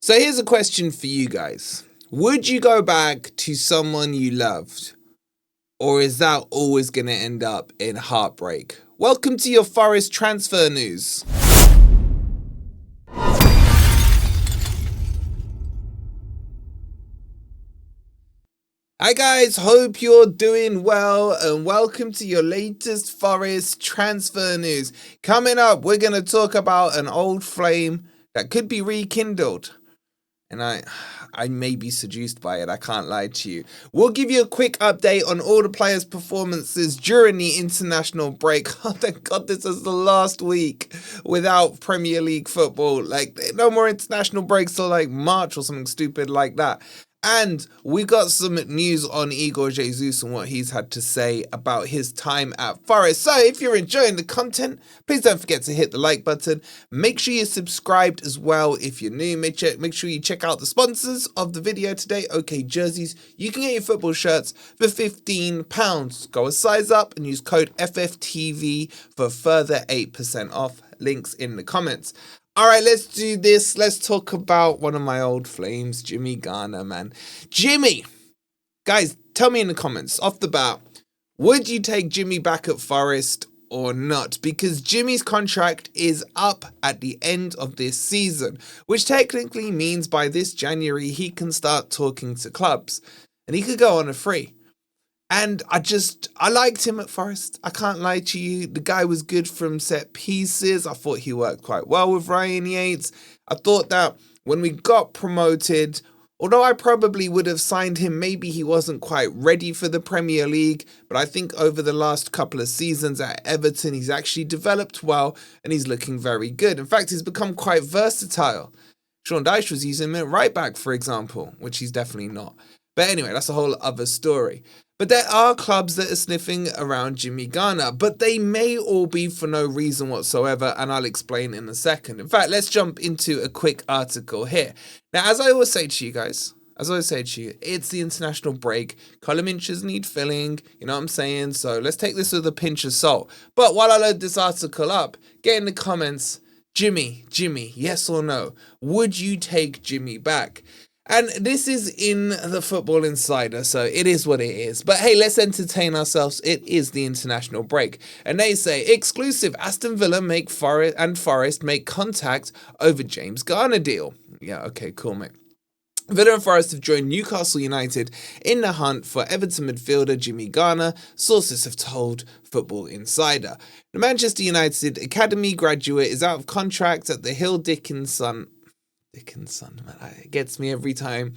So here's a question for you guys. Would you go back to someone you loved? Or is that always going to end up in heartbreak? Welcome to your Forest transfer news. Hi guys, hope you're doing well and welcome to your latest Forest transfer news. Coming up, we're going to talk about an old flame that could be rekindled. And I may be seduced by it, I can't lie to you. We'll give you a quick update on all the players' performances during the international break. Oh, thank God this is the last week without Premier League football. Like, no more international breaks till like March or something stupid like that. And we got some news on Igor Jesus and what he's had to say about his time at Forest. So if you're enjoying the content, please don't forget to hit the like button. Make sure you're subscribed as well if you're new. Make sure you check out the sponsors of the video today. OK Jerseys. You can get your football shirts for £15. Go a size up and use code FFTV for a further 8% off. Links in the comments. All right, let's do this. Let's talk about one of my old flames, Jimmy Garner, man. Jimmy, guys, tell me in the comments, off the bat, would you take Jimmy back at Forest or not? Because Jimmy's contract is up at the end of this season, which technically means by this January, he can start talking to clubs and he could go on a free. And I liked him at Forest. I can't lie to you. The guy was good from set pieces. I thought he worked quite well with Ryan Yates. I thought that when we got promoted, although I probably would have signed him, maybe he wasn't quite ready for the Premier League. But I think over the last couple of seasons at Everton, he's actually developed well and he's looking very good. In fact, he's become quite versatile. Sean Dyche was using him at right back, for example, which he's definitely not. But anyway, that's a whole other story. But there are clubs that are sniffing around Jimmy Garner, but they may all be for no reason whatsoever, and I'll explain in a second. In fact, let's jump into a quick article here. Now, as I always say to you guys, it's the international break. Column inches need filling, you know what I'm saying? So let's take this with a pinch of salt. But while I load this article up, get in the comments, Jimmy, yes or no? Would you take Jimmy back? And this is in the Football Insider, so it is what it is. But hey, let's entertain ourselves. It is the international break. And they say, exclusive, Aston Villa and Forest make contact over James Garner deal. Yeah, okay, cool, mate. Villa and Forest have joined Newcastle United in the hunt for Everton midfielder Jimmy Garner, sources have told Football Insider. The Manchester United Academy graduate is out of contract at the Hill Dickinson, man, it gets me every time.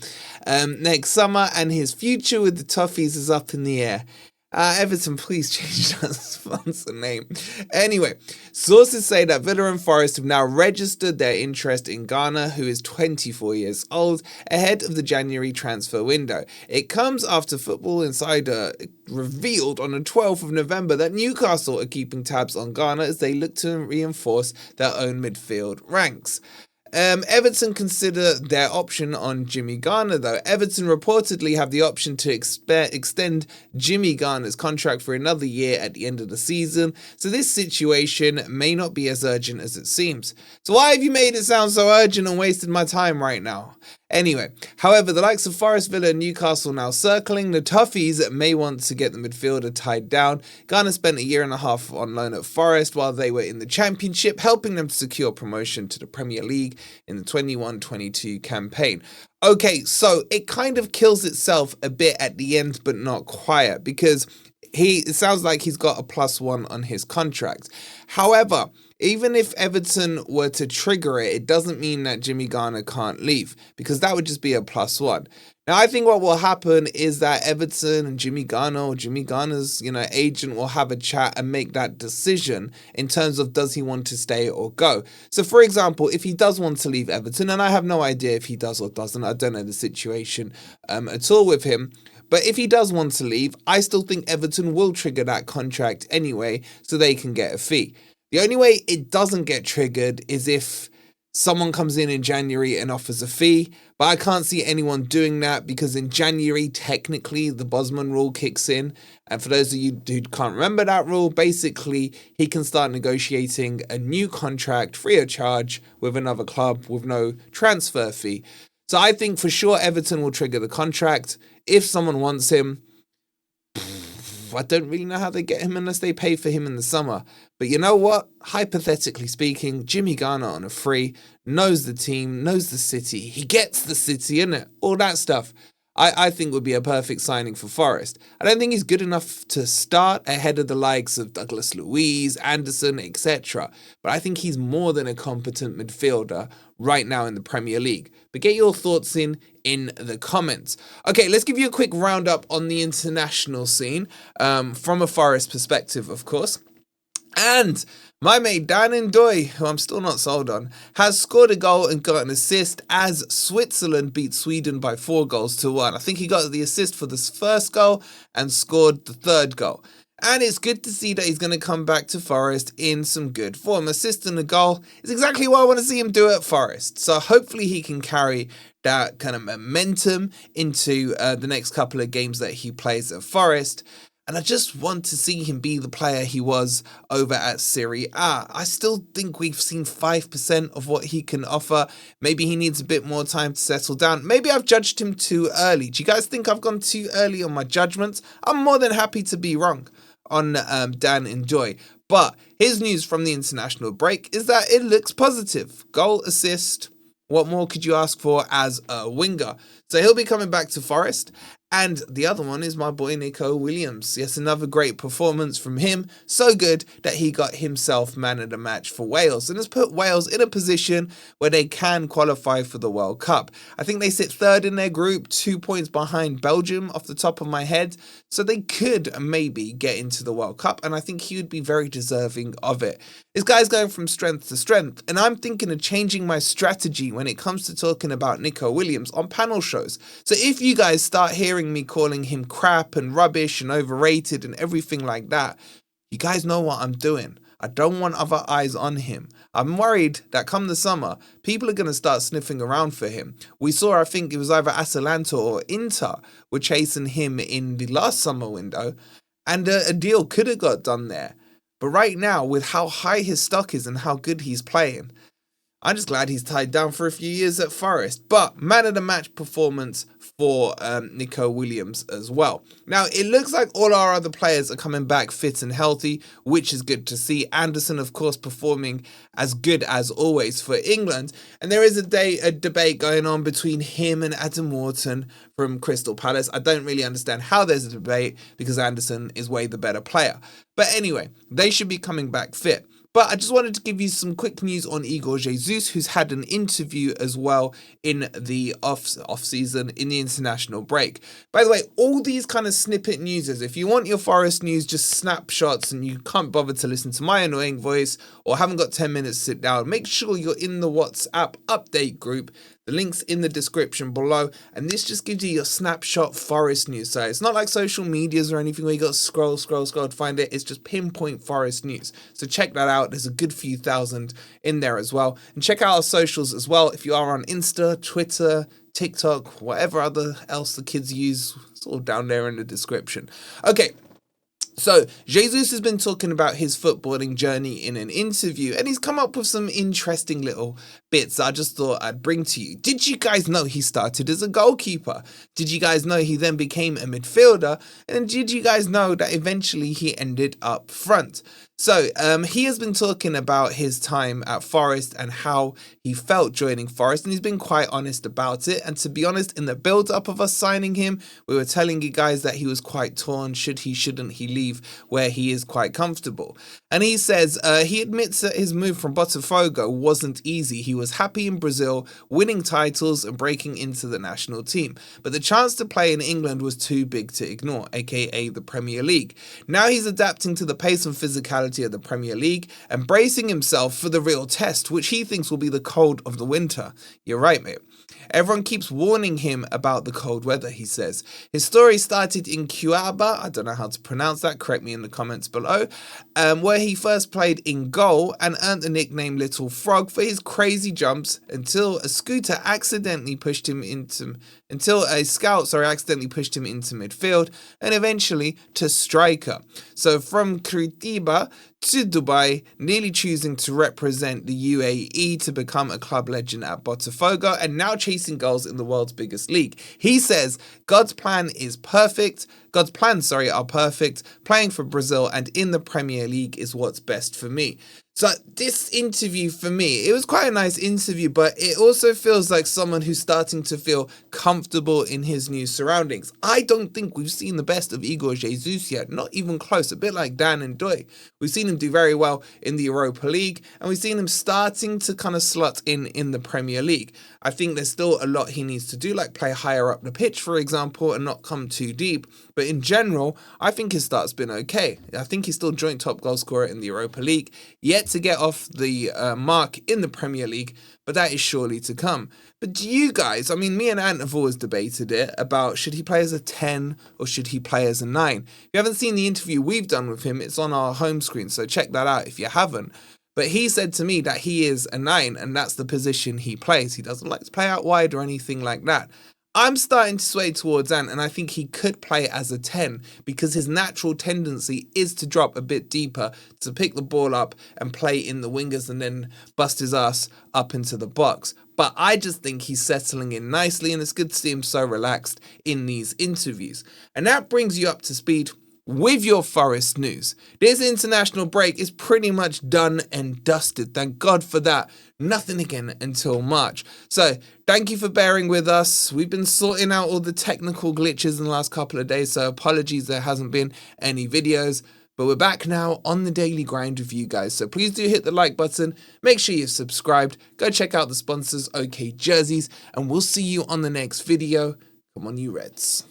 Next summer, and his future with the Toffees is up in the air. Everton, please change that sponsor name. Anyway, sources say that Villa and Forest have now registered their interest in Garner, who is 24 years old, ahead of the January transfer window. It comes after Football Insider revealed on the 12th of November that Newcastle are keeping tabs on Garner as they look to reinforce their own midfield ranks. Everton consider their option on Jimmy Garner, though. Everton reportedly have the option to extend Jimmy Garner's contract for another year at the end of the season, so this situation may not be as urgent as it seems. So why have you made it sound so urgent and wasted my time right now? Anyway, however, the likes of Forest, Villa and Newcastle now circling. The Toffees may want to get the midfielder tied down. Garner spent a year and a half on loan at Forest while they were in the Championship, helping them to secure promotion to the Premier League in the 21-22 campaign. Okay, so it kind of kills itself a bit at the end, but not quite, because it sounds like he's got a +1 on his contract. However, even if Everton were to trigger it, it doesn't mean that Jimmy Garner can't leave, because that would just be a +1. Now, I think what will happen is that Everton and Jimmy Garner, or Jimmy Garner's, agent, will have a chat and make that decision in terms of does he want to stay or go. So, for example, if he does want to leave Everton, and I have no idea if he does or doesn't, I don't know the situation at all with him. But if he does want to leave, I still think Everton will trigger that contract anyway, so they can get a fee. The only way it doesn't get triggered is if someone comes in January and offers a fee, but I can't see anyone doing that because in January, technically, the Bosman rule kicks in. And for those of you who can't remember that rule, basically, he can start negotiating a new contract free of charge with another club with no transfer fee. So I think for sure Everton will trigger the contract. If someone wants him, I don't really know how they get him unless they pay for him in the summer. But you know what? Hypothetically speaking, Jimmy Garner on a free, knows the team, knows the city. He gets the city, innit? All that stuff. I think would be a perfect signing for Forest. I don't think he's good enough to start ahead of the likes of Douglas Luiz, Anderson, etc. But I think he's more than a competent midfielder right now in the Premier League. But get your thoughts in the comments. Okay, let's give you a quick roundup on the international scene from a Forest perspective, of course. And my mate Dan Ndoye, who I'm still not sold on, has scored a goal and got an assist as Switzerland beat Sweden by 4-1. I think he got the assist for this first goal and scored the third goal. And it's good to see that he's going to come back to Forest in some good form. Assist and a goal is exactly what I want to see him do at Forest. So hopefully he can carry that kind of momentum into the next couple of games that he plays at Forest. And I just want to see him be the player he was over at Serie A. I still think we've seen 5% of what he can offer. Maybe he needs a bit more time to settle down. Maybe I've judged him too early. Do you guys think I've gone too early on my judgments? I'm more than happy to be wrong on Dan Ndoye. But his news from the international break is that it looks positive. Goal, assist. What more could you ask for as a winger? So he'll be coming back to Forest. And the other one is my boy Neco Williams. Yes, another great performance from him. So good that he got himself man of the match for Wales and has put Wales in a position where they can qualify for the World Cup. I think they sit third in their group, 2 points behind Belgium off the top of my head. So they could maybe get into the World Cup, and I think he would be very deserving of it. This guy's going from strength to strength, and I'm thinking of changing my strategy when it comes to talking about Neco Williams on panel shows. So if you guys start hearing me calling him crap and rubbish and overrated and everything like that, you guys know what I'm doing. I don't want other eyes on him. I'm worried that come the summer, people are going to start sniffing around for him. We saw, I think it was either Atalanta or Inter were chasing him in the last summer window, and a deal could have got done there. But right now, with how high his stock is and how good he's playing, I'm just glad he's tied down for a few years at Forest. But man of the match performance for Neco Williams as well. Now, it looks like all our other players are coming back fit and healthy, which is good to see. Anderson, of course, performing as good as always for England. And there is a debate going on between him and Adam Wharton from Crystal Palace. I don't really understand how there's a debate because Anderson is way the better player. But anyway, they should be coming back fit. But I just wanted to give you some quick news on Igor Jesus, who's had an interview as well in the off-season, in the international break. By the way, all these kind of snippet newses, if you want your Forest news, just snapshots and you can't bother to listen to my annoying voice or haven't got 10 minutes to sit down, make sure you're in the WhatsApp update group. The link's in the description below, and this just gives you your snapshot Forest news. So it's not like social medias or anything where you got to scroll to find it. It's just pinpoint Forest news. So check that out. There's a good few thousand in there as well. And check out our socials as well. If you are on Insta, Twitter, TikTok, whatever other else the kids use, it's all down there in the description. Okay. So, Jesus has been talking about his footballing journey in an interview, and he's come up with some interesting little bits I just thought I'd bring to you. Did you guys know he started as a goalkeeper? Did you guys know he then became a midfielder? And did you guys know that eventually he ended up front? So, he has been talking about his time at Forest and how he felt joining Forest, and he's been quite honest about it. And to be honest, in the build-up of us signing him, we were telling you guys that he was quite torn. Shouldn't he leave where he is quite comfortable? And he says he admits that his move from Botafogo wasn't easy. He was happy in Brazil, winning titles and breaking into the national team. But the chance to play in England was too big to ignore, aka the Premier League. Now he's adapting to the pace and physicality reality of the Premier League and bracing himself for the real test, which he thinks will be the cold of the winter. You're right, mate. Everyone keeps warning him about the cold weather, he says. His story started in Cuiabá, I don't know how to pronounce that, correct me in the comments below, where he first played in goal and earned the nickname Little Frog for his crazy jumps until a scout accidentally pushed him into midfield and eventually to striker. So from Curitiba to Dubai, nearly choosing to represent the UAE to become a club legend at Botafogo and now chasing goals in the world's biggest league. He says God's plans are perfect. Playing for Brazil and in the Premier League is what's best for me. So this interview for me, it was quite a nice interview, but it also feels like someone who's starting to feel comfortable in his new surroundings. I don't think we've seen the best of Igor Jesus yet, not even close, a bit like Dan Ndoye. We've seen him do very well in the Europa League, and we've seen him starting to kind of slot in the Premier League. I think there's still a lot he needs to do, like play higher up the pitch, for example, and not come too deep. But in general, I think his start's been okay. I think he's still joint top goal scorer in the Europa League, yet to get off the mark in the Premier League, but that is surely to come. But do you guys, I mean, me and Ant have always debated it about should he play as a 10 or should he play as a 9? If you haven't seen the interview we've done with him, it's on our home screen, so check that out if you haven't. But he said to me that he is a 9 and that's the position he plays. He doesn't like to play out wide or anything like that. I'm starting to sway towards Ant, and I think he could play as a 10 because his natural tendency is to drop a bit deeper, to pick the ball up and play in the wingers and then bust his ass up into the box. But I just think he's settling in nicely, and it's good to see him so relaxed in these interviews. And that brings you up to speed with your Forest news. This international break is pretty much done and dusted. Thank God for that. Nothing again until March. So thank you for bearing with us. We've been sorting out all the technical glitches in the last couple of days, so apologies there hasn't been any videos. But we're back now on the daily grind with you guys. So please do hit the like button. Make sure you've subscribed. Go check out the sponsors, OK Jerseys. And we'll see you on the next video. Come on, you Reds.